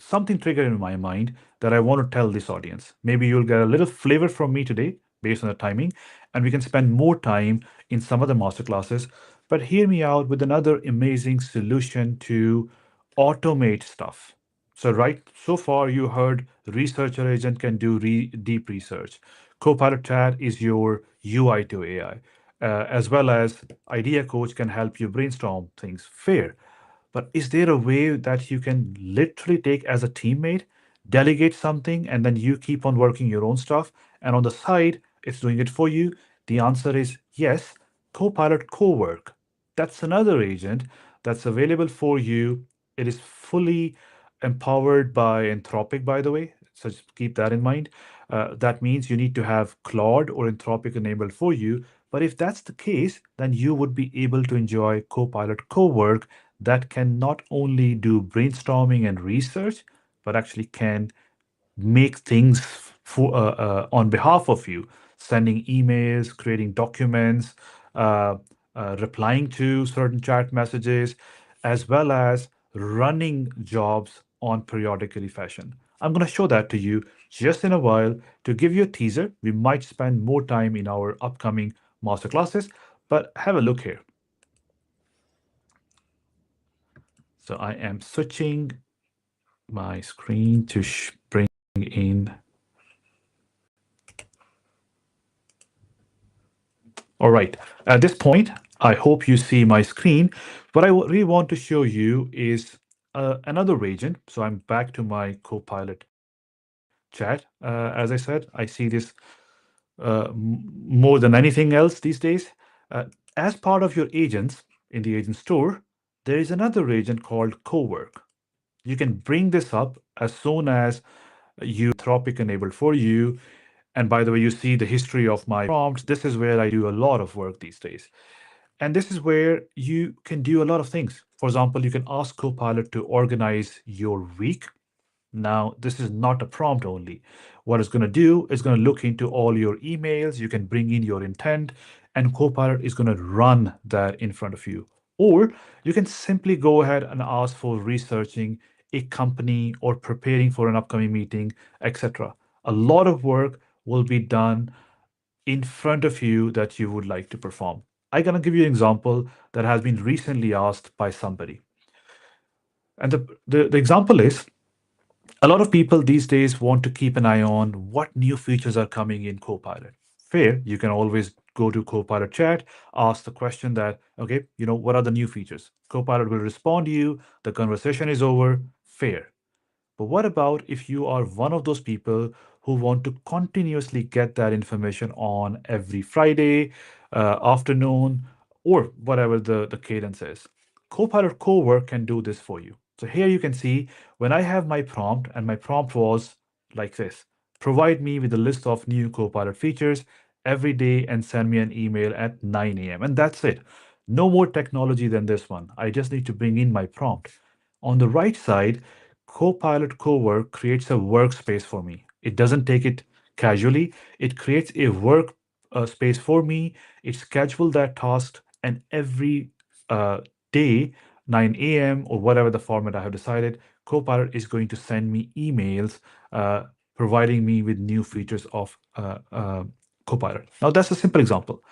something triggered in my mind that I want to tell this audience. Maybe you'll get a little flavor from me today based on the timing, and we can spend more time in some other masterclasses. But hear me out with another amazing solution to automate stuff. So, right, so far you heard researcher agent can do deep research. Copilot chat is your UI to AI, as well as idea coach can help you brainstorm things. Fair. But is there a way that you can literally take as a teammate, delegate something, and then you keep on working your own stuff, and on the side, it's doing it for you? The answer is yes. Copilot Co-work. That's another agent that's available for you. It is fully empowered by Anthropic, by the way. So just keep that in mind. That means you need to have Claude or Anthropic enabled for you. But if that's the case, then you would be able to enjoy Copilot Co-work that can not only do brainstorming and research, but actually can make things on behalf of you, sending emails, creating documents, uh, replying to certain chat messages, as well as running jobs on periodically fashion. I'm going to show that to you just in a while to give you a teaser. We might spend more time in our upcoming masterclasses, but have a look here. So I am switching my screen to bring in. All right. At this point, I hope you see my screen. What I really want to show you is another agent. So I'm back to my Copilot chat. As I said, I see this more than anything else these days. Uh, as part of your agents in the agent store, there is another agent called Co-work. You can bring this up as soon as you Anthropic enabled for you. And by the way, you see the history of my prompts. This is where I do a lot of work these days. And this is where you can do a lot of things. For example, you can ask Copilot to organize your week. Now, this is not a prompt only. What it's going to do is going to look into all your emails. You can bring in your intent, and Copilot is going to run that in front of you. Or you can simply go ahead and ask for researching a company or preparing for an upcoming meeting, etc. A lot of work will be done in front of you that you would like to perform. I'm going to give you an example that has been recently asked by somebody. And the example is a lot of people these days want to keep an eye on what new features are coming in Copilot. Fair, you can always go to Copilot chat, ask the question that, okay, what are the new features? Copilot will respond to you, the conversation is over, fair. But what about if you are one of those people who want to continuously get that information on every Friday afternoon or whatever the cadence is? Copilot Co-work can do this for you. So here you can see when I have my prompt, and my prompt was like this: provide me with a list of new Copilot features every day and send me an email at 9 a.m. And that's it. No more technology than this one. I just need to bring in my prompt. On the right side, Copilot Cowork creates a workspace for me. It doesn't take it casually. It creates a work space for me. It schedules that task, and every uh, day, 9 a.m. or whatever the format I have decided, Copilot is going to send me emails providing me with new features of Copilot. Now, that's a simple example.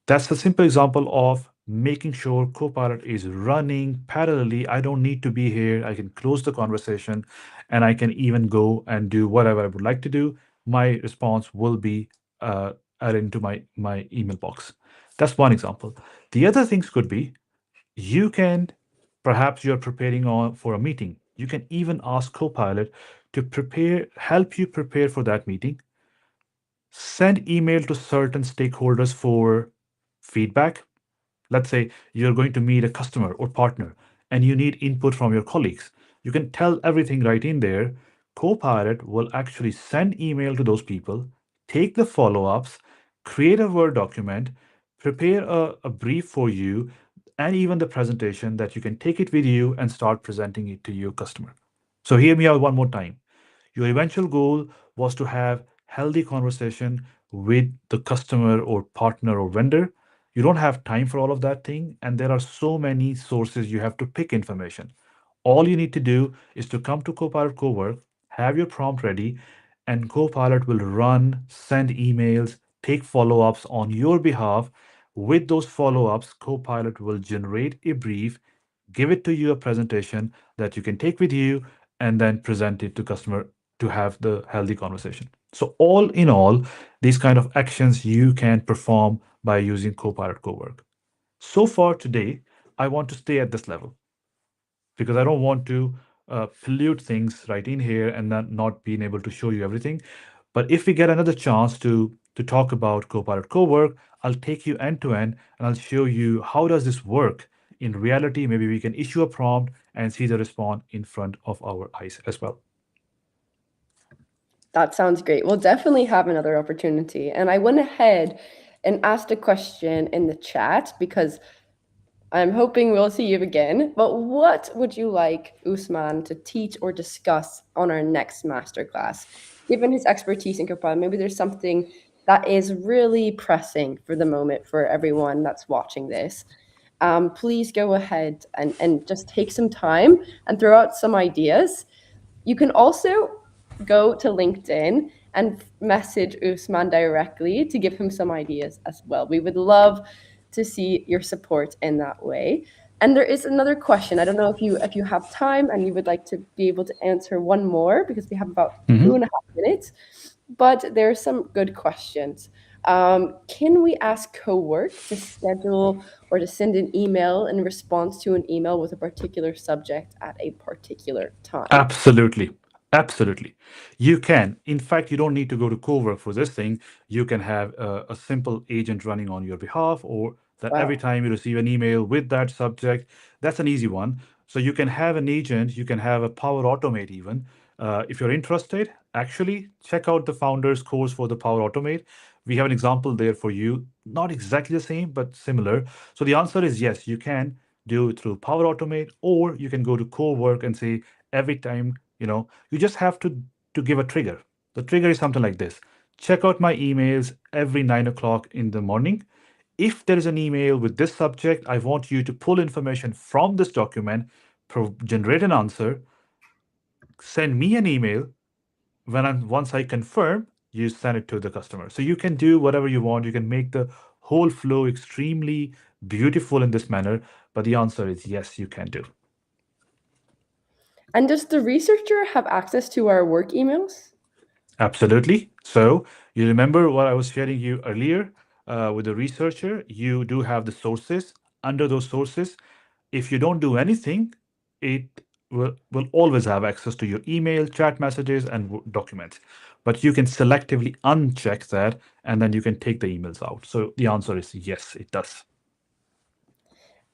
That's a simple example of making sure Copilot is running parallelly. I don't need to be here. I can close the conversation and I can even go and do whatever I would like to do. My response will be uh, added into my email box. That's one example. The other things could be you can perhaps you're preparing on for a meeting. You can even ask Copilot to help you prepare for that meeting. Send email to certain stakeholders for feedback. Let's say you're going to meet a customer or partner and you need input from your colleagues. You can tell everything right in there. Copilot will actually send email to those people, take the follow-ups, create a Word document, prepare a brief for you, and even the presentation that you can take it with you and start presenting it to your customer. So hear me out one more time. Your eventual goal was to have healthy conversation with the customer or partner or vendor. You don't have time for all of that thing, and there are so many sources you have to pick information. All you need to do is to come to Copilot Cowork, have your prompt ready, and Copilot will run, send emails, take follow-ups on your behalf. With those follow-ups, Copilot will generate a brief, give it to you a presentation that you can take with you, and then present it to customer to have the healthy conversation. So all in all, these kind of actions you can perform by using Copilot Cowork. So far today, I want to stay at this level because I don't want to pollute things right in here and then not being able to show you everything. But if we get another chance to talk about Copilot Cowork, I'll take you end to end and I'll show you how does this work in reality. Maybe we can issue a prompt and see the response in front of our eyes as well. That sounds great. We'll definitely have another opportunity. And I went ahead and asked a question in the chat because I'm hoping we'll see you again. But what would you like Usman to teach or discuss on our next masterclass? Given his expertise in Copilot, maybe there's something that is really pressing for the moment for everyone that's watching this. Please go ahead and just take some time and throw out some ideas. You can also go to LinkedIn and message Usman directly to give him some ideas as well. We would love to see your support in that way. And there is another question. I don't know if you have time and you would like to be able to answer one more because we have about Mhm. 2.5 minutes. But there are some good questions. Can we ask CoWork to schedule or to send an email in response to an email with a particular subject at a particular time? Absolutely. Absolutely. You can. In fact, you don't need to go to Cowork for this thing. You can have a simple agent running on your behalf, or that every Wow. time you receive an email with that subject, that's an easy one. So you can have an agent, you can have a Power Automate even. If you're interested, actually check out the founder's course for the Power Automate. We have an example there for you. Not exactly the same, but similar. So the answer is yes, you can do it through Power Automate, or you can go to Cowork and say, every time you just have to give a trigger. The trigger is something like this: check out my emails every 9 o'clock in the morning. If there is an email with this subject, I want you to pull information from this document, generate an answer, send me an email. Once I confirm, you send it to the customer. So you can do whatever you want. You can make the whole flow extremely beautiful in this manner. But the answer is yes, you can do. And does the researcher have access to our work emails? Absolutely. So you remember what I was sharing you earlier with the researcher. You do have the sources. Under those sources, if you don't do anything, it will always have access to your email, chat messages, and documents. But you can selectively uncheck that, and then you can take the emails out. So the answer is yes, it does.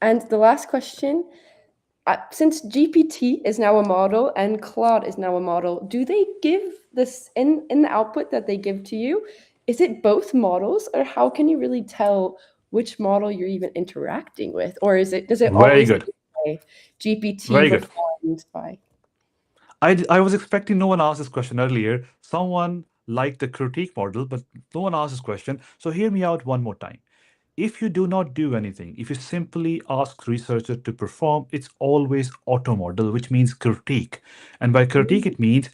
And the last question, since GPT is now a model and Claude is now a model, do they give this in the output that they give to you? Is it both models, or how can you really tell which model you're even interacting with? Or does it Very always good. say GPT Very good. refined by? I was expecting no one asked this question earlier. Someone liked the critique model, but no one asked this question. So hear me out one more time. If you do not do anything, if you simply ask researcher to perform, it's always auto model, which means critique. And by critique, it means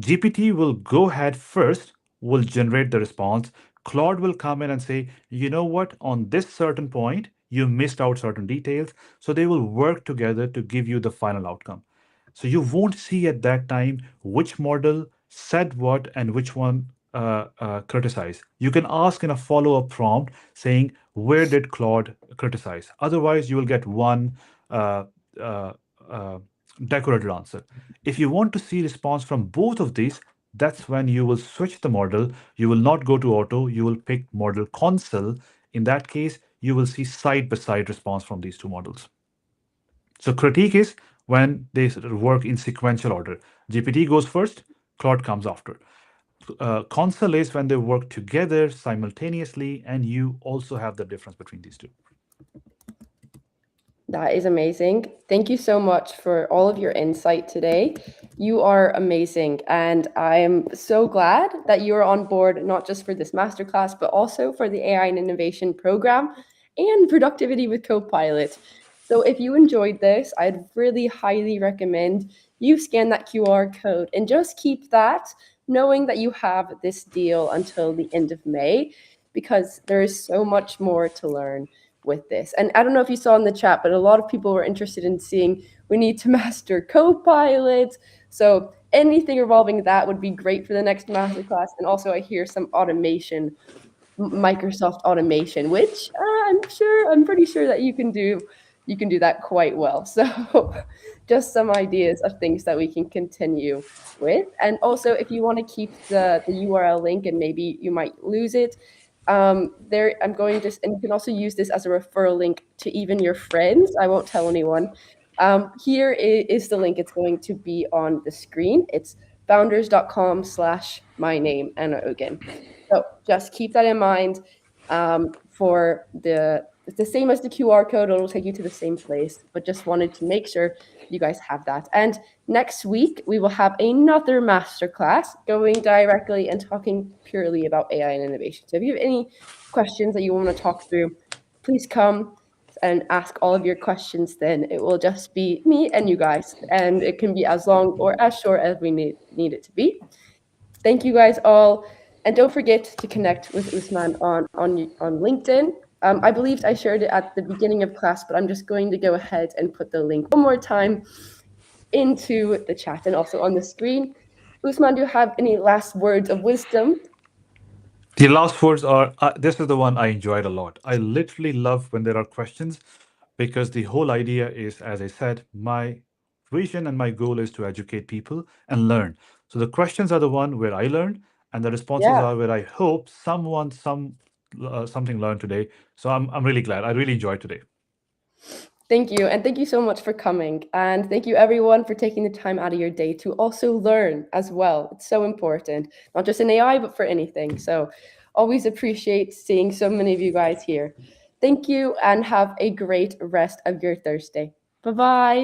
GPT will go ahead first, will generate the response. Claude will come in and say, you know what, on this certain point, you missed out certain details. So they will work together to give you the final outcome. So you won't see at that time which model said what and which one criticize. You can ask in a follow-up prompt saying, where did Claude criticize? Otherwise, you will get one uh, uh, uh, decorated answer. If you want to see response from both of these, that's when you will switch the model. You will not go to auto, you will pick model console. In that case, you will see side-by-side response from these two models. So critique is when they sort of work in sequential order. GPT goes first, Claude comes after. Console is when they work together simultaneously, and you also have the difference between these two. That is amazing. Thank you so much for all of your insight today. You are amazing. And I am so glad that you are on board, not just for this masterclass, but also for the AI and Innovation program and Productivity with Copilot. So if you enjoyed this, I'd really highly recommend you scan that QR code and just keep that, knowing that you have this deal until the end of May, because there is so much more to learn with this. And I don't know if you saw in the chat, but a lot of people were interested in seeing we need to master Copilot. So anything involving that would be great for the next masterclass. And also I hear some automation, Microsoft automation, which I'm pretty sure that you can do that quite well. So just some ideas of things that we can continue with. And also if you want to keep the URL link and maybe you might lose it, there I'm going to, and you can also use this as a referral link to even your friends. I won't tell anyone. Here is the link. It's going to be on the screen. It's founders.com/my name, Anna Ogen. So just keep that in mind. For it's the same as the QR code. It'll take you to the same place, but just wanted to make sure you guys have that. And next week, we will have another masterclass going directly and talking purely about AI and innovation. So if you have any questions that you want to talk through, please come and ask all of your questions then. It will just be me and you guys, and it can be as long or as short as we need it to be. Thank you guys all. And don't forget to connect with Usman on LinkedIn. I believed I shared it at the beginning of class, but I'm just going to go ahead and put the link one more time into the chat and also on the screen. Usman, do you have any last words of wisdom? The last words are this is the one I enjoyed a lot. I literally love when there are questions because the whole idea is, as I said, my vision and my goal is to educate people and learn. So the questions are the one where I learned, and the responses Yeah. are where I hope something learned today. So I'm really glad. I really enjoyed today. Thank you. And thank you so much for coming. And thank you, everyone, for taking the time out of your day to also learn as well. It's so important, not just in AI, but for anything. So always appreciate seeing so many of you guys here. Thank you and have a great rest of your Thursday. Bye-bye.